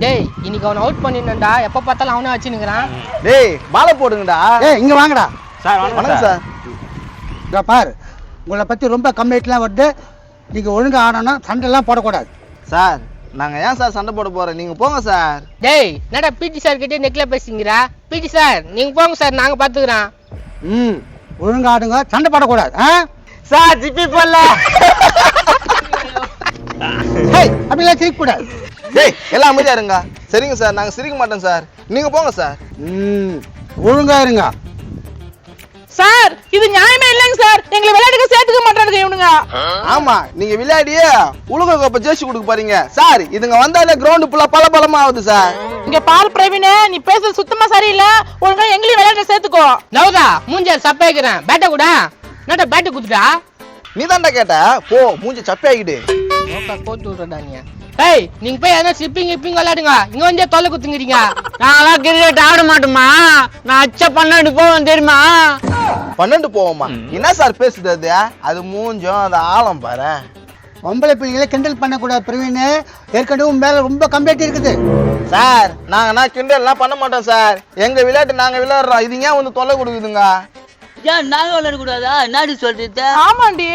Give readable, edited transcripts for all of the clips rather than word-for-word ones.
டேய் இன்னைக்கு அவனை அவுட் பண்ணிடணும்டா. எப்போ பார்த்தாலும் அவனே வச்சுன்னுக்குறான். டேய் பாலை போடுங்கடா. இங்க வாங்கடா சார். வணக்கம் சார். இங்க பாரு, உங்களை பத்தி ரொம்ப கம்ப்ளைண்ட்லாம் வருது. நீங்க ஒழுங்கா ஆடணும், சண்டைலாம் போடக்கூடாது. சார் நாங்க ஏன் சார் சண்டை போட போறோம், நீங்க போங்க சார். டேய் என்னடா பிடி சார் கிட்டே நெக்ல பேசிங்கிறா? பிடி சார் நீங்க போங்க சார், நாங்க பாத்துக்கிறோம். ஒழுங்கா ஆடுங்க, சண்டை போடக்கூடாது. சார் ஜிப்பி போடல. அப்படிலாம் சிரிக்க கூடாது. டேய் எல்லாம் அமைதியா இருங்க. சரிங்க சார், நாங்க சிரிக்க மாட்டோம் சார், நீங்க போங்க சார். ஒழுங்கா இருங்க சார். இது நியாயமே இல்லைங்க சார். எங்களை விளையாட்டுக்கு சேர்த்துக்க மாட்டானுங்க இவனுங்க. ஆமா நீங்க விளையாடியே உலக கோப்பை ஜெயிச்சு கொடுக்க போறீங்க சார். இதுங்க வந்தாலே கிரவுண்ட் ஃபுல்லா பலபலமா ஆகுது சார். இங்க பால் பிரவீன், நீ பேசுறது சுத்தமா சரியில்லை. ஒழுங்கா எங்களையும் விளையாட்ட சேர்த்துக்கோ. நவுதா மூஞ்சார் சப்பைக்கிறேன். பேட்டை கூட என்னடா பேட்டை குத்துட்டா? நீ தான்டா கேட்ட, போ மூஞ்சி சப்பி ஆகிடு. கோத்து விடுறா நீ. ஏய் நீங்க போய் எதனா ஸ்லிப்பிங் கிப்பிங் விளையாடுங்க. இங்க வந்து தொலை குத்துங்கிறீங்க. நான்லாம் கிரிக்கெட் ஆட மாட்டோமா? நான் அச்ச 12 போவேன் தெரியுமா? 12 போவோமா? என்ன சார் பேசுறது? அது மூஞ்சம், அது ஆழம் பாரு. பொம்பளை பிள்ளைகளை கிண்டல் பண்ணக்கூடாது பிரவீன். ஏற்கனவே மேல ரொம்ப கம்ப்ளைண்ட் இருக்குது சார். நாங்கன்னா கிண்டல்லாம் பண்ண மாட்டோம் சார். எங்க விளையாட்டு நாங்க விளையாடுறோம். இது ஏன் வந்து தொல்லை கொடுக்குதுங்க? ஏன் நாங்க விளையாடக்கூடாதா? என்னடி சொல்றது? ஆமாண்டி.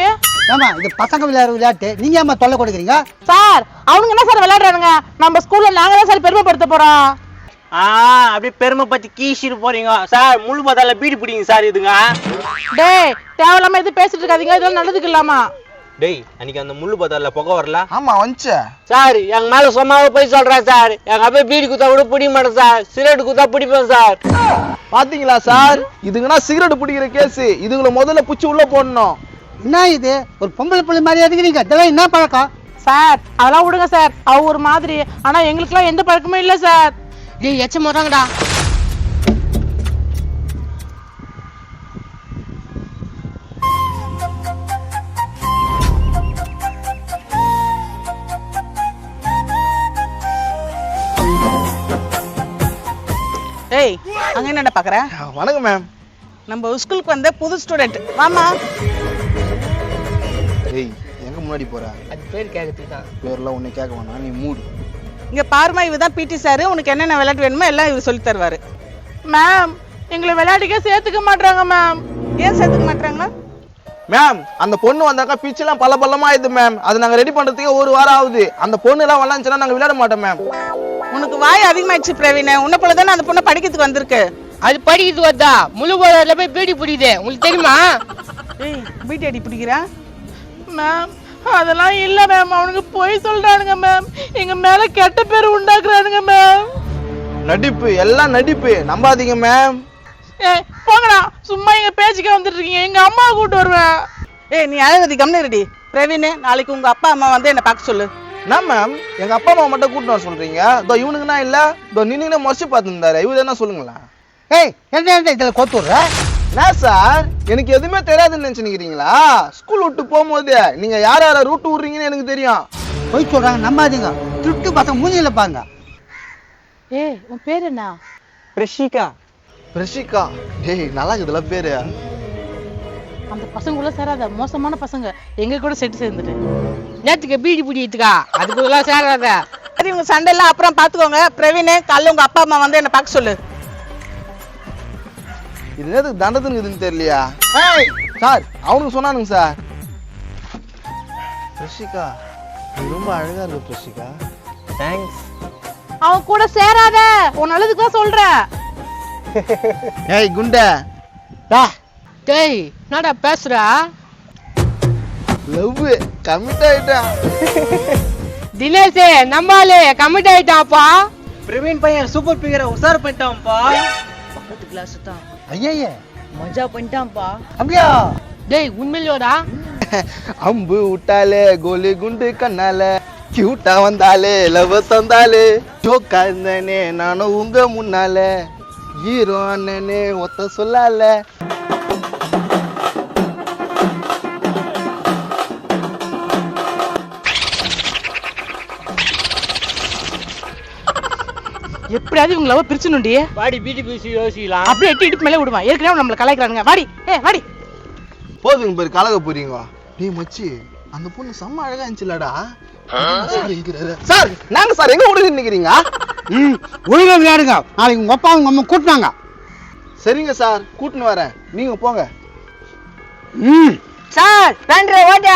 ஆமா, இது பசங்க விளையாடுற விளையாட்டு. நீங்க ஏமா தொல்லை கொடுக்குறீங்க? சார் அவனுங்க என்ன சார் விளையாடுறானுங்க? நம்ம ஸ்கூல்ல நாங்க தான் சார் பெருமைப்படுத்த போறோம். அப்படியே பெருமை பத்தி கீசிட்டு போறீங்க சார். முழு பதால பீடி பிடிங்க சார் இதுங்க. டேய் தேவையில்லாம எது பேசிட்டு இருக்காதீங்க. இதெல்லாம் நல்லதுக்கு இல்லாமா? டேய் அன்னைக்கு அந்த முள்ளு பதால புகை வரல? ஆமா வந்துச்சு சார். எங்க மேல சும்மாவே போய் சொல்றேன் சார். எங்க அப்பா பீடி குத்தா கூட பிடிக்க மாட்டேன் சார். சிகரெட் குத்தா பிடிப்பேன் சார். பாத்தீங்களா சார், இதுங்கன்னா சிகரெட் பிடிக்கிற கேஸ். இதுங்களை முதல்ல புச்சு உள்ள போடணும். என்ன இது, ஒரு பொம்பளை பிள்ளை மாதிரி இருக்கிறீங்க? இதெல்லாம் என்ன பழக்கம் சார்? அதெல்லாம் விடுங்க சார். அவ ஒரு மாதிரி. ஆனா எங்களுக்குலாம் எந்த பழக்கமும் இல்ல சார். டேய் எச்சம் வராங்கடா. ஏய் அங்க என்னடா பாக்குற? வணக்கம் மேம். நம்ம ஸ்கூலுக்கு வந்த புது ஸ்டூடெண்ட். வாமா. ஏய் எங்க முன்னாடி போற? அது பேர் கேட்கறதுக்கு தான். பேர்லாம் ஒண்ணு கேட்க வேணாம், நீ மூடு. இங்க பாருமா, இவதான் பிடி சார். உனக்கு என்னென்ன விளையாட்டு வேணுமோ எல்லாம் இவர் சொல்லி தருவாரு. மேம் எங்களை விளையாட்டுக்கே சேர்த்துக்க மாட்டாங்க மேம். ஏன் சேர்த்துக்க மாட்டாங்களா? மேம் அந்த பொண்ணு வந்தாக்கா பிச்செல்லாம் பலபலமா ஆயிடுது மேம். அது நாங்க ரெடி பண்றதுக்கு 1 வாரம் ஆகுது. அந்த பொண்ணு எல்லாம் விளையாண்டுச்சுன்னா நாங்க விளையாட மாட்டோம் மேம். உனக்கு வாய் அதிகமாயிடுச்சு பிரவீன். உன்ன போல தானே அந்த பொண்ணு படிக்கிறதுக்கு வந்திருக்கு. அது படிக்கிறது வந்தா முழு போதால போய் பீடி பிடிக்குது. உங்களுக்கு தெரியுமா? ஏய் பீடி அடி பிடிக்கிறா? மேம் அதெல்லாம் இல்ல மேம். அவனுக்கு போய் சொல்றானுங்க மேம். எங்க மேல கெட்ட பேர் உண்டாக்குறானுங்க மேம். நடிப்பு, எல்லாம் நடிப்பு, நம்பாதீங்க மேம். ஏய் போங்கடா, சும்மா எங்க பேச்சுக்க வந்துட்டு இருக்கீங்க. எங்க அம்மாவை கூட்டு வருவேன். ஏய் நீ அழகதி கம்னு பிரவீன். நாளைக்கு உங்க அப்பா அம்மா வந்து என்ன பார்க்க சொல்லு. என்ன மேம் எங்க அப்பா அம்மா மட்டும் கூட்டு வர சொல்றீங்க? இதோ இவனுக்குன்னா இல்ல, இதோ நின்னு மறைச்சு பார்த்துருந்தாரு. இவரு என்ன சொல்லுங்களா? ஏய் என்ன இதுல கோத்து விடுற? என்ன சார் எனக்கு எதுவுமே தெரியாதுன்னு நினைச்சுக்கிறீங்களா? ஸ்கூல் விட்டு போகும்போது நீங்க யார் யார ரூட் விடுறீங்கன்னு எனக்கு தெரியும். போய் சொல்றாங்க, நம்பாதீங்க. திருட்டு பசங்க மூஞ்சில பாருங்க. ஏய் உன் பேர் என்ன? பிரஷிகா. பிரஷிகா? டேய் நல்லா இருக்குதுல பேரு. அந்த பசங்க சேராத மோசமான பசங்க. எங்க கூட செட்டு சேர்ந்துட்டு நேத்துக்கு பீடி பிடிக்கிறதுக்கா? அதுக்குள்ள சேராத. சரி உங்க சண்டை எல்லாம் அப்புறம் பாத்துக்கோங்க. பிரவீன் காலைல உங்க அப்பா அம்மா வந்து என்ன பார்க்க சொல்லு. இது நேரத்துக்கு தண்டத்துன்னு இதுன்னு தெரியலையா? ஏய் சார் அவனுக்கு சொன்னானுங்க சார். பிரஷிகா நீ ரொம்ப அழகா இருக்கு பிரஷிகா. தேங்க்ஸ். அவன் கூட சேராத, உன் நல்லதுக்கு தான் சொல்றேன். ஏய் குண்டா. டேய் என்னடா பேசுற? லவ் கமிட் ஆயிட்டான். தினேஷ் நம்பாலே கமிட் ஆயிட்டான்ப்பா. பிரவீன் பையன் சூப்பர் பிகரை உசார் பண்ணிட்டான்ப்பா. பக்கத்து கிளாஸ் தான் ஐயே மஜா பண்ணிட்டான்ப்பா. அப்படியா? டேய் உண்மையிலோடா? அம்பு விட்டாலே கோலி குண்டு கண்ணால, கியூட்டா வந்தாலே லவ் தந்தாலே, ஜோக்கா இருந்தனே நானும் உங்க முன்னால, ஹீரோ அண்ணனே ஒத்த சொல்லால. எப்படியாவது இவங்க லவ் பிரிச்சுனுண்டி. வாடி பீடி பீசி யோசிக்கலாம். அப்படியே எட்டி இடுப்பு மேலே விடுவான். ஏற்கனவே நம்மள கலாய்க்கிறானுங்க. வாடி வாடி. போதுங்க பேர் கலக போறீங்க. நீ மச்சி அந்த பொண்ணு செம்ம அழகா இருந்துச்சுலடா. சார் நாங்க சார் எங்க விடுங்க நிக்கிறீங்க? ம் ஒழுங்கா விளையாடுங்க. நாளைக்கு உங்கள் அப்பா உங்கள் அம்மா கூட்டினாங்க. சரிங்க சார், கூட்டின்னு வரேன், நீங்க போங்க. ம் சார் நன்றி ஓட்ட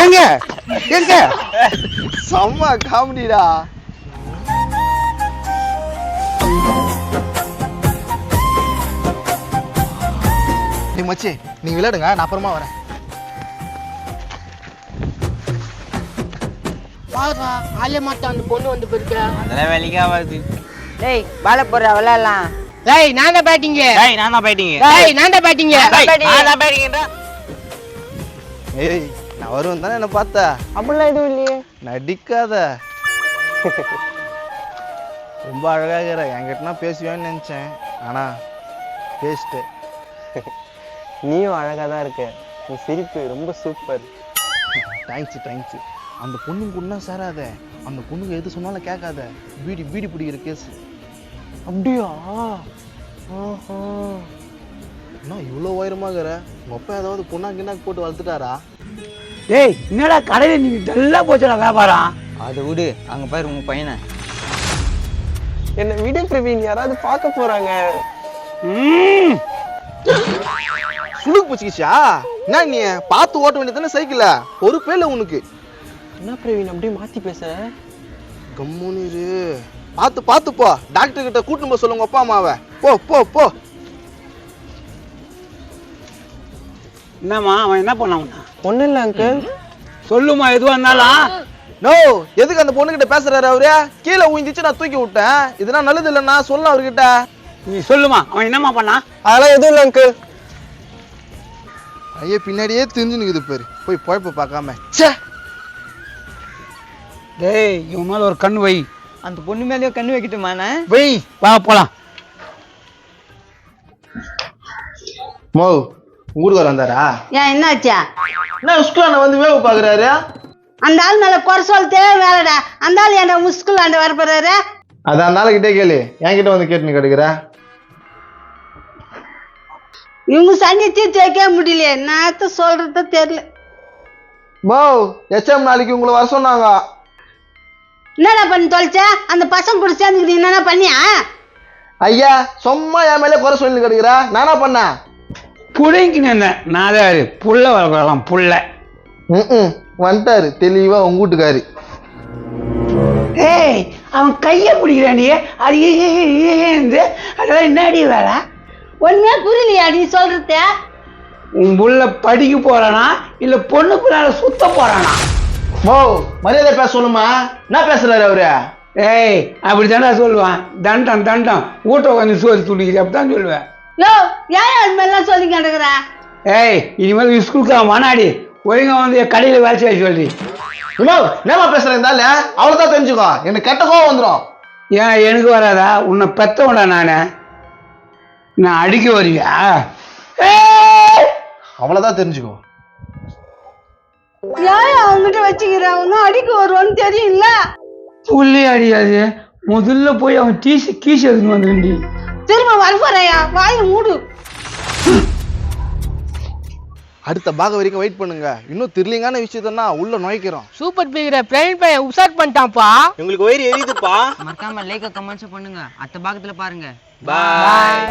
எங்க எங்க செம்ம காமெடிடா. நீ மச்சி நீங்க விளையாடுங்க, நான் அப்புறமா வரேன். பாருடா ஆளே மாட்டான் அந்த பொண்ணு வந்து போயிருக்க. அதெல்லாம் வேலைக்கே ஆகாது. டேய் பால போடுற விளையாடலாம். டேய் நான் தான் பேட்டிங்க. டேய் நான் தான் பேட்டிங்க. டேய் நான் தான் பேட்டிங்க. நான் தான் பேட்டிங்கடா. ஏய் நான் வருவேன் தானே என்ன பார்த்த? அப்படிலாம் எதுவும் இல்லையே. நடிக்காத. ரொம்ப அழகாக இருக்கிற, என்கிட்டனா பேசுவேன்னு நினச்சேன், ஆனா பேசிட்டு. நீயும் அழகா தான் இருக்க. நீ சிரிப்பு ரொம்ப சூப்பர். தேங்க்ஸ். அந்த பொண்ணுக்கு ஒன்றா சேராத, அந்த பொண்ணுக்கு எது சொன்னாலும் கேட்காத. பீடி பிடிக்கிற கேஸ். அப்படியா? என்ன இவ்வளோ உயரமாகிற? உங்க அப்பா ஏதாவது பொண்ணாக்கு போட்டு வளர்த்துட்டாரா? டேய் என்னடா கடையில் நீங்கள் நல்லா போச்சுடா வியாபாரம். அதை விடு, அங்க பாரு உங்க பையனை. என்ன விடு பிரவீன், யாராவது பார்க்க போறாங்க. சுழுக்கு போச்சுக்கிச்சா? என்ன நீ பார்த்து ஓட்ட வேண்டியதானே சைக்கிள? பொறுப்பே இல்லை உனக்கு. என்ன பிரவீன் அப்படியே மாத்தி பேச? கம்முனிரு, பார்த்து போ. டாக்டர் கிட்ட கூட்டிட்டு போக சொல்லுங்க அப்பா அம்மாவை. போ. என்னம்மா அவன் என்ன பண்ணான்? ஒன்றும் இல்லை அங்கிள். சொல்லுமா எதுவாக இருந்தாலும். நோ, எதுக்கு அந்த பொண்ணுகிட்ட பேசுறாரு அவரு? கீழே ஊஞ்சிச்சு நான் தூக்கி விட்டேன். இதெல்லாம் நல்லது இல்லைன்னா சொல்லலாம் அவர்கிட்ட. நீ சொல்லுமா அவன் என்னம்மா பண்ணான்? அதெல்லாம் எதுவும் இல்லை அங்கிள். ஐயா பின்னாடியே தெரிஞ்சு நிக்குது பேரு, போய் பொழப்ப பார்க்காம. ச்சே, டேய் இவன் மேலே ஒரு கண் வை. அந்த பொண்ணு மேலேயோ கண்ணு வைக்கட்டுமாண்ணே? வை. வா போலாம். மோ ஊருக்கு வந்தாரா? ஏன் என்னாச்சா? என்ன ஸ்கூல்ல வந்து வேவு பாக்குறாரு? அந்த ஆள் மேல குறை சொல்லிட்டே வேலைடா. அந்த ஆள் என்ன முஸ்கூல் ஆண்டு வர போறாரு. அதான் அந்த ஆளுகிட்டே கேளு, என்கிட்ட வந்து கேட்டுன்னு கிடைக்கிற. இவங்க சண்டை தீர்த்து வைக்க முடியலையே, நான் சொல்றது தெரியல. மோ எச்எம் நாளைக்கு உங்களை வர சொன்னாங்க. என்னடா பண்ணி தொலைச்ச? அந்த பசங்க கூட சேர்ந்துக்கிட்டு என்னென்ன பண்ணியா? ஐயா சும்மா என் மேலே குறை சொல்லி கிடைக்கிற, நானா பண்ண? புள்ளைங்கின நாதாரு புள்ள வளர்க்கலாம் புள்ள. வந்துட்டாரு தெளிவா உங்க வீட்டுக்காரு. ஏய் அவன் கையை பிடிக்கிறான். நீ அது அதெல்லாம் என்னடி வேலை? ஒண்ணுமே புரியலையா நீ சொல்றத? உன் புள்ள படிக்க போறானா இல்ல பொண்ணு பிள்ளால சுத்த போறானா? மோ மரியாதை பேச சொல்லுமா. என்ன பேசுறாரு அவரு? ஏய் அப்படித்தானே சொல்லுவான். தண்டம் ஊட்ட வந்து சோறு துணிக்கிறேன் அப்படித்தான் சொல்லுவேன். யோ ஏன் அது மாதிரிலாம் சொல்லி கிடக்குற? ஏய் இனிமேல் ஸ்கூலுக்கு மாநாடி ஒழுங்கா வந்து கடையில் வேலை செய்ய சொல்லி. என்னமா பேசுறேன் இருந்தால அவ்வளவுதான் தெரிஞ்சுக்கோ, எனக்கு கெட்ட கோவம் வந்துடும். ஏன் எனக்கு வராதா? உன்னை பெத்தவன்டா நானு. நான் அடிக்க வருவியா? அவ்வளவுதான் தெரிஞ்சுக்கோ. ஏன் அவங்ககிட்ட வச்சுக்கிறேன்? ஒன்னும் அடிக்க வருவான்னு தெரியல. புள்ளி அடியாது. முதல்ல போய் அவன் கீசி எடுத்துன்னு வந்துருண்டி. திரும்ப வரப்போறையா? வாயை மூடு. அடுத்த பாகம் வரைக்கும் வெயிட் பண்ணுங்க. இன்னும் திரிலிங்கான விஷயத்தான் உள்ள நுழைக்கிறோம். சூப்பர் பிகர பிரவீன் பையன் உஷார் பண்ணிட்டான்ப்பா. உங்களுக்கு வயிறு எரியுதுப்பா. மறக்காம லைக் கமெண்ட்ஸ் பண்ணுங்க. அடுத்த பாகத்துல பாருங்க. பாய்.